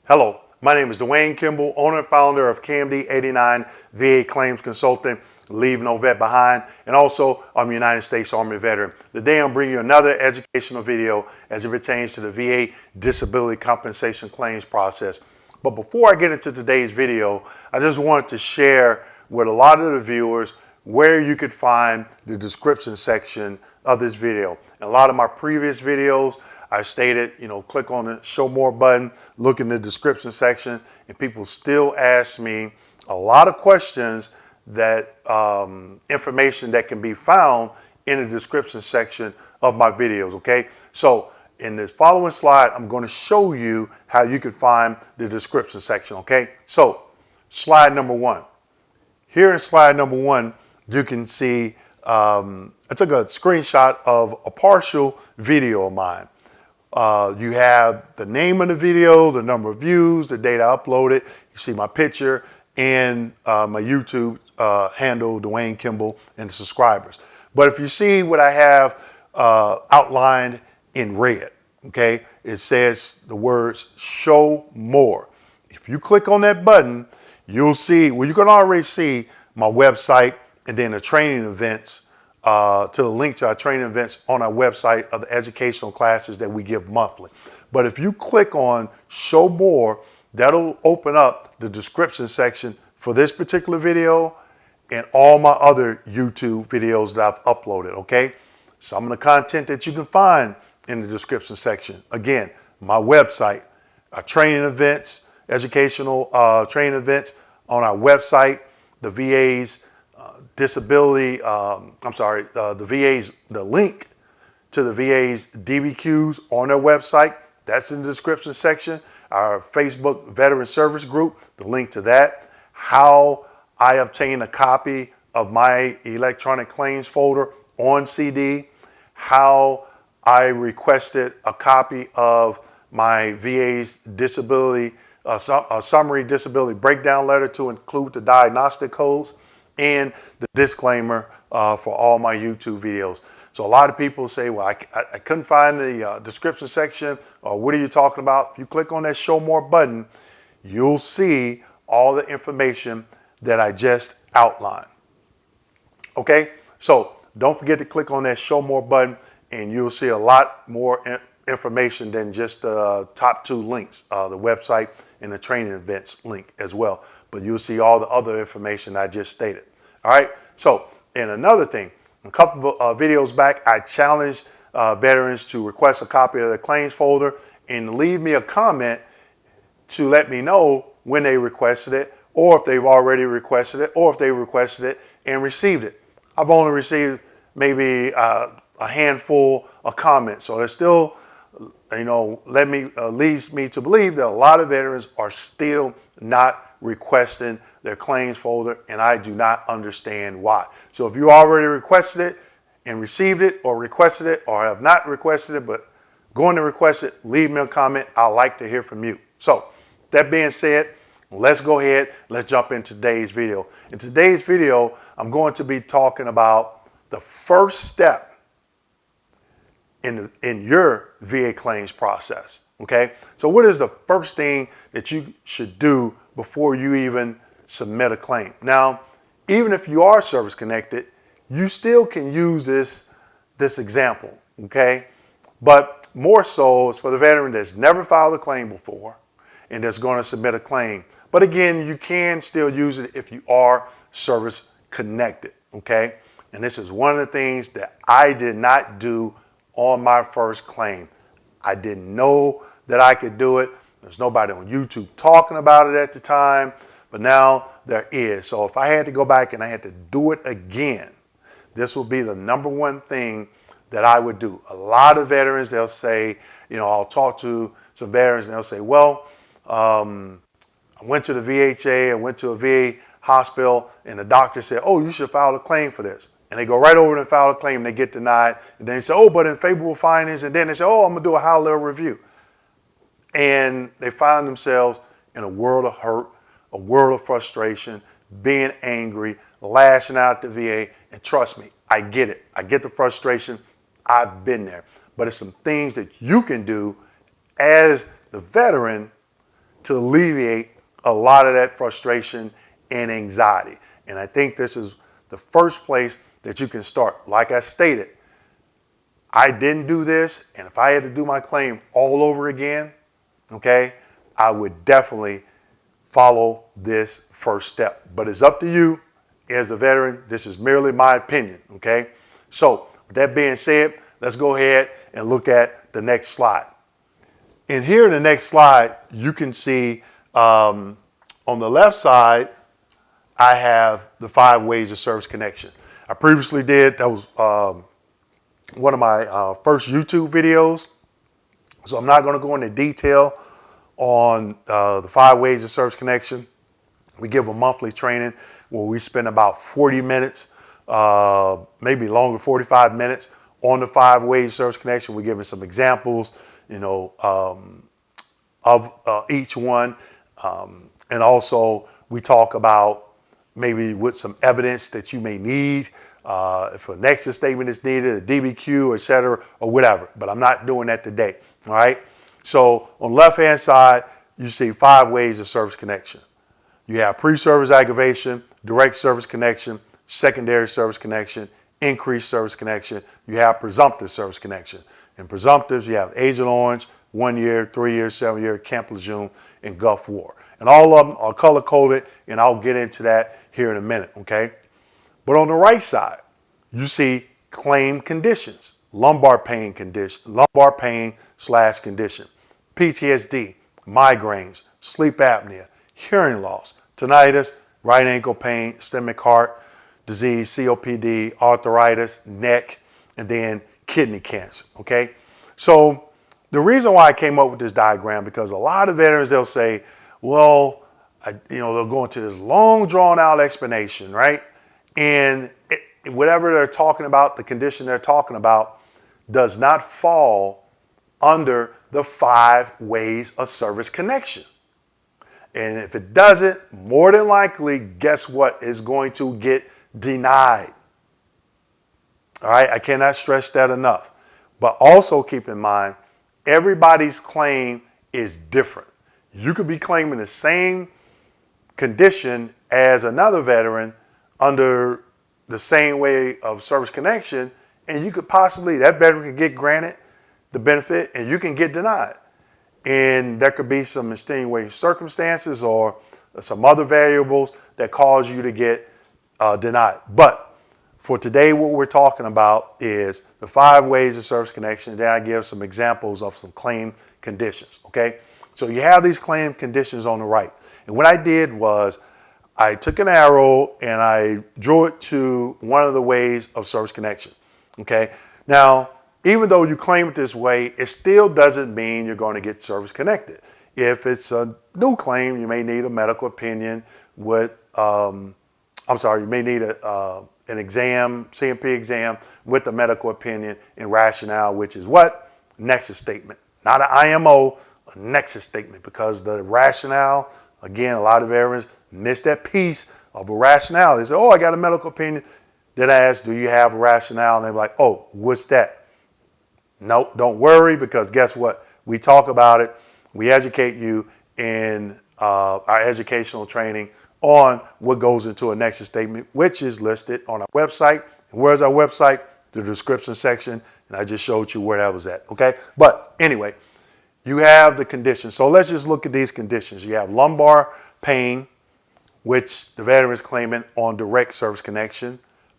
Hello, my name is Dwayne Kimball, owner and founder of KMD 89 VA Claims Consultant, Leave No Vet Behind, and also I'm a United States Army veteran. Today I'm bringing you another educational video as it pertains to the VA disability compensation claims process. But before I get into today's video, I just wanted to share with a lot of the viewers where you could find the description section of this video. In a lot of my previous videos, I stated, click on the show more button, look in the description section, and people still ask me a lot of questions that information that can be found in the description section of my videos, okay? So in this following slide, I'm going to show you how you can find the description section, okay? So slide number one. Here in slide number one, you can see I took a screenshot of a partial video of mine. You have the name of the video, the number of views, the date I uploaded. You see my picture and my YouTube handle, Dwayne Kimball, and the subscribers. But if you see what I have outlined in red, okay, it says the words show more. If you click on that button, you'll see, well, you can already see my website and then the training events, to the link to our training events on our website of the educational classes that we give monthly. But if you click on show more, that'll open up the description section for this particular video and all my other YouTube videos that I've uploaded, okay? Some of the content that you can find in the description section. Again, my website, our training events, educational training events on our website, the VA's disability, the link to the VA's DBQs on their website, that's in the description section. Our Facebook Veteran Service Group, the link to that. How I obtain a copy of my electronic claims folder on CD. How I requested a copy of my VA's disability, summary disability breakdown letter to include the diagnostic codes, and the disclaimer for all my YouTube videos. So a lot of people say, well, I couldn't find the description section, or what are you talking about? If you click on that show more button, you'll see all the information that I just outlined. Okay, so don't forget to click on that show more button and you'll see a lot more information than just the top two links, the website and the training events link as well. But you'll see all the other information I just stated. All right. So, and another thing, a couple of videos back, I challenged veterans to request a copy of their claims folder and leave me a comment to let me know when they requested it, or if they've already requested it, or if they requested it and received it. I've only received maybe a handful of comments. So there's still, leads me to believe that a lot of veterans are still not requesting their claims folder, and I do not understand why. So if you already requested it and received it, or requested it, or have not requested it but going to request it, leave me a comment. I'd like to hear from you. So that being said, let's go ahead, let's jump into today's video. In today's video, I'm going to be talking about the first step in your VA claims process, okay? So what is the first thing that you should do before you even submit a claim? Now, even if you are service connected, you still can use this example, okay? But more so, it's for the veteran that's never filed a claim before and that's going to submit a claim. But again, you can still use it if you are service connected, okay? And this is one of the things that I did not do on my first claim. I didn't know that I could do it. There's nobody on YouTube talking about it at the time, but now there is. So if I had to go back and I had to do it again, this would be the number one thing that I would do. A lot of veterans, they'll say, I'll talk to some veterans and they'll say, well, I went to the VHA, I went to a VA hospital, and the doctor said, oh, you should file a claim for this. And they go right over and file a claim, and they get denied. And then they say, oh, but in favorable findings. And then they say, oh, I'm going to do a high-level review. And they find themselves in a world of hurt, a world of frustration, being angry, lashing out at the VA. And trust me, I get it. I get the frustration. I've been there. But it's some things that you can do as the veteran to alleviate a lot of that frustration and anxiety. And I think this is the first place that you can start. Like I stated, I didn't do this, and if I had to do my claim all over again, okay, I would definitely follow this first step. But it's up to you as a veteran. This is merely my opinion, okay? So with that being said, let's go ahead and look at the next slide. And here in the next slide, you can see on the left side, I have the 5 ways of service connection. I previously did, that was one of my first YouTube videos. So I'm not going to go into detail on the 5 ways of service connection. We give a monthly training where we spend about 40 minutes, maybe longer, 45 minutes on the 5 ways of service connection. We're giving some examples, of each one. And also we talk about maybe with some evidence that you may need, if a nexus statement is needed, a DBQ, et cetera, or whatever. But I'm not doing that today, all right? So on the left-hand side, you see 5 ways of service connection. You have pre-service aggravation, direct service connection, secondary service connection, increased service connection. You have presumptive service connection. In presumptives, you have Agent Orange, 1 year, 3 years, 7 year, Camp Lejeune, and Gulf War. And all of them are color-coded, and I'll get into that here in a minute, okay? But on the right side, you see claim conditions, lumbar pain condition, lumbar pain / condition, PTSD, migraines, sleep apnea, hearing loss, tinnitus, right ankle pain, ischemic heart disease, COPD, arthritis, neck, and then kidney cancer, okay? So the reason why I came up with this diagram, because a lot of veterans, they'll say, well, they'll go into this long drawn out explanation, right? And whatever they're talking about, the condition they're talking about does not fall under the 5 ways of service connection. And if it doesn't, more than likely, guess what is going to get denied. All right, I cannot stress that enough. But also keep in mind, everybody's claim is different. You could be claiming the same condition as another veteran under the same way of service connection, and you could possibly, that veteran could get granted the benefit and you can get denied. And there could be some extenuating circumstances or some other variables that cause you to get denied. But for today, what we're talking about is the 5 ways of service connection. Then I give some examples of some claim conditions, okay? So you have these claim conditions on the right. And what I did was I took an arrow and I drew it to one of the ways of service connection, okay? Now, even though you claim it this way, it still doesn't mean you're going to get service connected. If it's a new claim, you may need a medical opinion with, you may need an exam, CMP exam with a medical opinion and rationale, which is what? Nexus statement. Not an IMO, a nexus statement, because the rationale, again, a lot of veterans miss that piece of a rationale. They say, oh, I got a medical opinion. Then I ask, do you have a rationale? And they're like, oh, what's that? Nope, don't worry, because guess what? We talk about it. We educate you in our educational training on what goes into a nexus statement, which is listed on our website. And where's our website? The description section. And I just showed you where that was at, okay? But anyway, you have the conditions. So let's just look at these conditions. You have lumbar pain, which the veteran is claiming on direct service connection,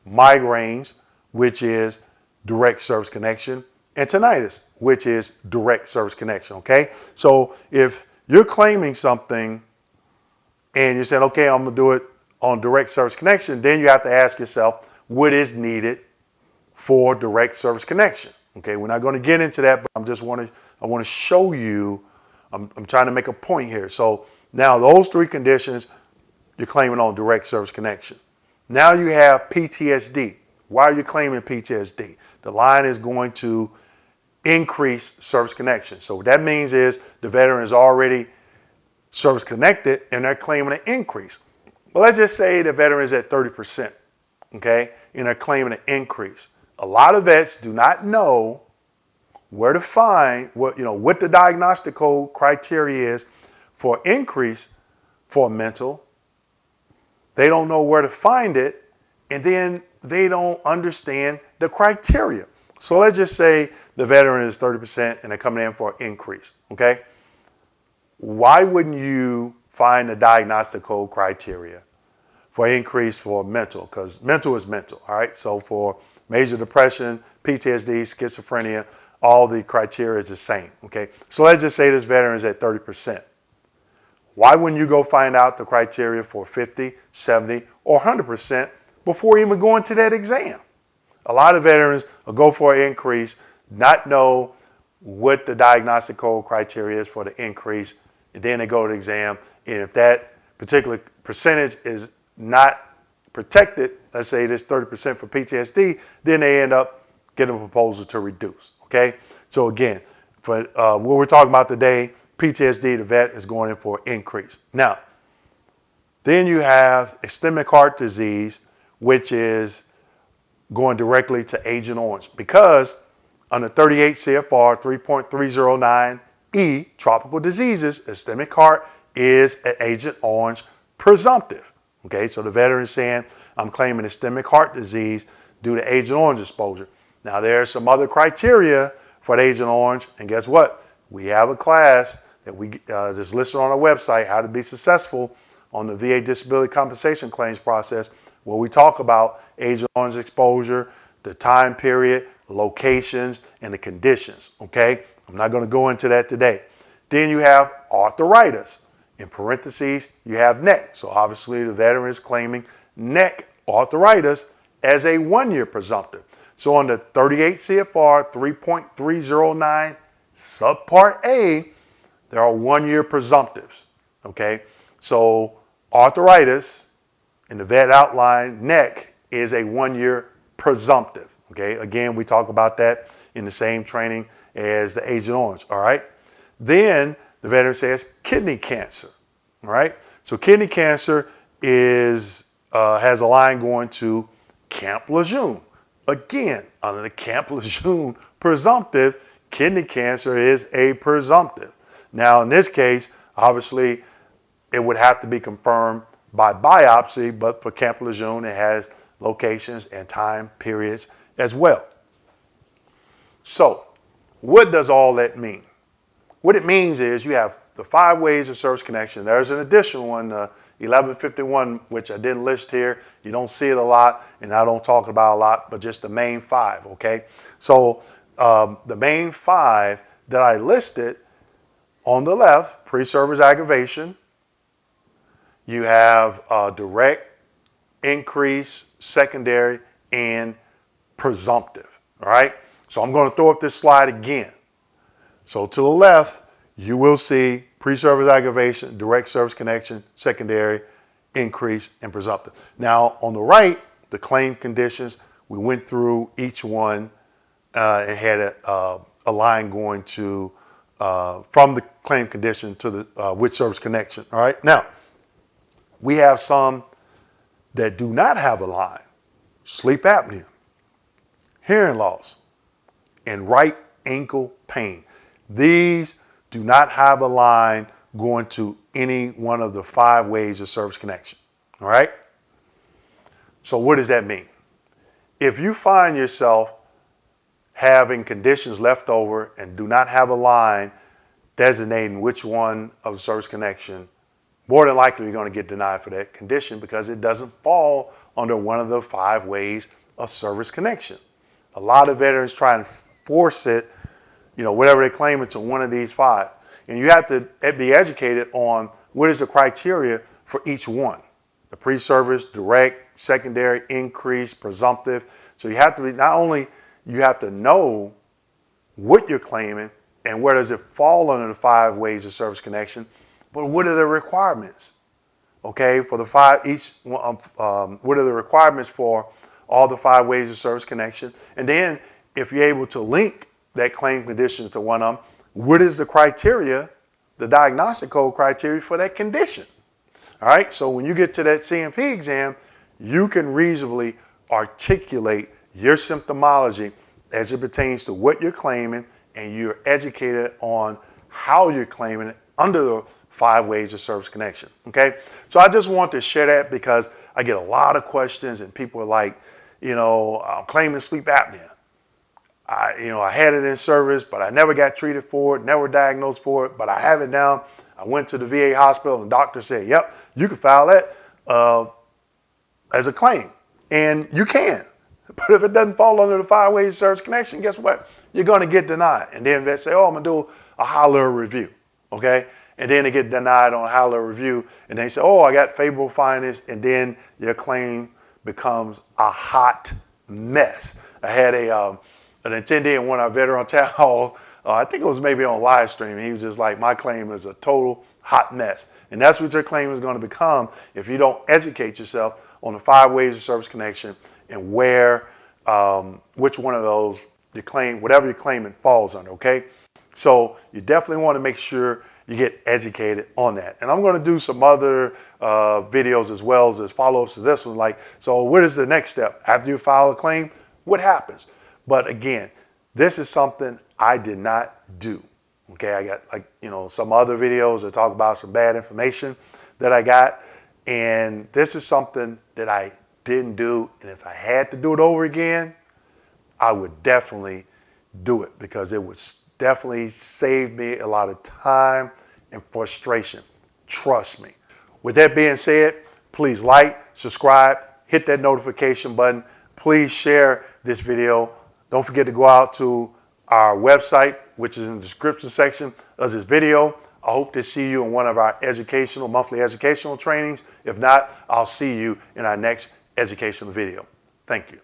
migraines, which is direct service connection, and tinnitus, which is direct service connection, okay? So if you're claiming something and you're saying, okay, I'm gonna do it on direct service connection, then you have to ask yourself, what is needed for direct service connection? Okay, we're not gonna get into that, but I wanna show you, I'm trying to make a point here. So now those 3 conditions, you're claiming on direct service connection. Now you have PTSD. Why are you claiming PTSD? The line is going to increase service connection. So what that means is the veteran is already service connected and they're claiming an increase. But let's just say the veteran is at 30%, okay? And they're claiming an increase. A lot of vets do not know where to find what the diagnostic code criteria is for increase for mental, they don't know where to find it, and then they don't understand the criteria. So let's just say the veteran is 30% and they're coming in for an increase, okay? Why wouldn't you find the diagnostic code criteria for increase for mental? Because mental is mental, all right? So for major depression, PTSD, schizophrenia, all the criteria is the same, okay? So let's just say this veteran is at 30%. Why wouldn't you go find out the criteria for 50, 70, or 100% before even going to that exam? A lot of veterans will go for an increase, not know what the diagnostic code criteria is for the increase, and then they go to the exam, and if that particular percentage is not protected, let's say it is 30% for PTSD, then they end up getting a proposal to reduce, okay? So again, for what we're talking about today, PTSD, the vet is going in for an increase. Now, then you have ischemic heart disease, which is going directly to Agent Orange, because under 38 CFR 3.309E, tropical diseases, ischemic heart is an Agent Orange presumptive. Okay, so the veteran is saying, I'm claiming ischemic heart disease due to Agent Orange exposure. Now, there are some other criteria for the Agent Orange, and guess what? We have a class that we just listed on our website, How to Be Successful on the VA Disability Compensation Claims Process, where we talk about Agent Orange exposure, the time period, locations, and the conditions, okay? I'm not going to go into that today. Then you have arthritis. In parentheses, you have neck. So obviously the veteran is claiming neck arthritis as a 1-year presumptive. So under 38 CFR 3.309 subpart A, there are 1-year presumptives, okay? So arthritis, in the vet outline, neck is a 1-year presumptive, okay? Again, we talk about that in the same training as the Agent Orange, all right? Then the veteran says kidney cancer, all right? So kidney cancer is has a line going to Camp Lejeune. Again, under the Camp Lejeune presumptive, kidney cancer is a presumptive. Now, in this case, obviously, it would have to be confirmed by biopsy, but for Camp Lejeune, it has locations and time periods as well. So, what does all that mean? What it means is you have the 5 ways of service connection. There's an additional one, 1151, which I didn't list here. You don't see it a lot, and I don't talk about a lot, but just the main 5, okay? So the main 5 that I listed on the left, pre-service aggravation, you have direct, increase, secondary, and presumptive, all right? So I'm going to throw up this slide again. So to the left, you will see pre-service aggravation, direct service connection, secondary, increase, and presumptive. Now, on the right, the claim conditions, we went through each one and had a line going to from the claim condition to the with service connection. All right. Now, we have some that do not have a line: sleep apnea, hearing loss, and right ankle pain. These do not have a line going to any one of the 5 ways of service connection. All right. So what does that mean? If you find yourself having conditions left over and do not have a line designating which one of the service connection, more than likely you're going to get denied for that condition because it doesn't fall under one of the 5 ways of service connection. A lot of veterans try and force it, whatever they claim it's in one of these 5. And you have to be educated on what is the criteria for each one. The pre-service, direct, secondary, increase, presumptive. So you have to be, not only you have to know what you're claiming and where does it fall under the 5 ways of service connection, but what are the requirements? Okay, for the 5, what are the requirements for all the 5 ways of service connection? And then if you're able to link that claim condition to one of them, what is the criteria, the diagnostic code criteria for that condition? All right, so when you get to that CMP exam, you can reasonably articulate your symptomology as it pertains to what you're claiming, and you're educated on how you're claiming it under the 5 ways of service connection. Okay, so I just want to share that because I get a lot of questions and people are like, I'm claiming sleep apnea. I had it in service, but I never got treated for it, never diagnosed for it, but I have it now. I went to the VA hospital and the doctor said, yep, you can file that as a claim. And you can. But if it doesn't fall under the 5 ways of service connection, guess what? You're going to get denied. And then they say, oh, I'm going to do a high-level review. Okay? And then they get denied on a high-level review. And they say, oh, I got favorable findings. And then your claim becomes a hot mess. I had an attendee in one of our veteran town halls. I think it was maybe on live stream. He was just like, my claim is a total hot mess. And that's what your claim is going to become if you don't educate yourself on the 5 ways of service connection and where, which one of those you claim, whatever you're claiming falls under, okay? So you definitely want to make sure you get educated on that. And I'm going to do some other videos as well as follow-ups to this one. Like, so what is the next step? After you file a claim, what happens? But again, this is something I did not do. Okay, I got some other videos that talk about some bad information that I got. And this is something that I didn't do. And if I had to do it over again, I would definitely do it because it would definitely save me a lot of time and frustration. Trust me. With that being said, please like, subscribe, hit that notification button. Please share this video. Don't forget to go out to our website, which is in the description section of this video. I hope to see you in one of our monthly educational trainings. If not, I'll see you in our next educational video. Thank you.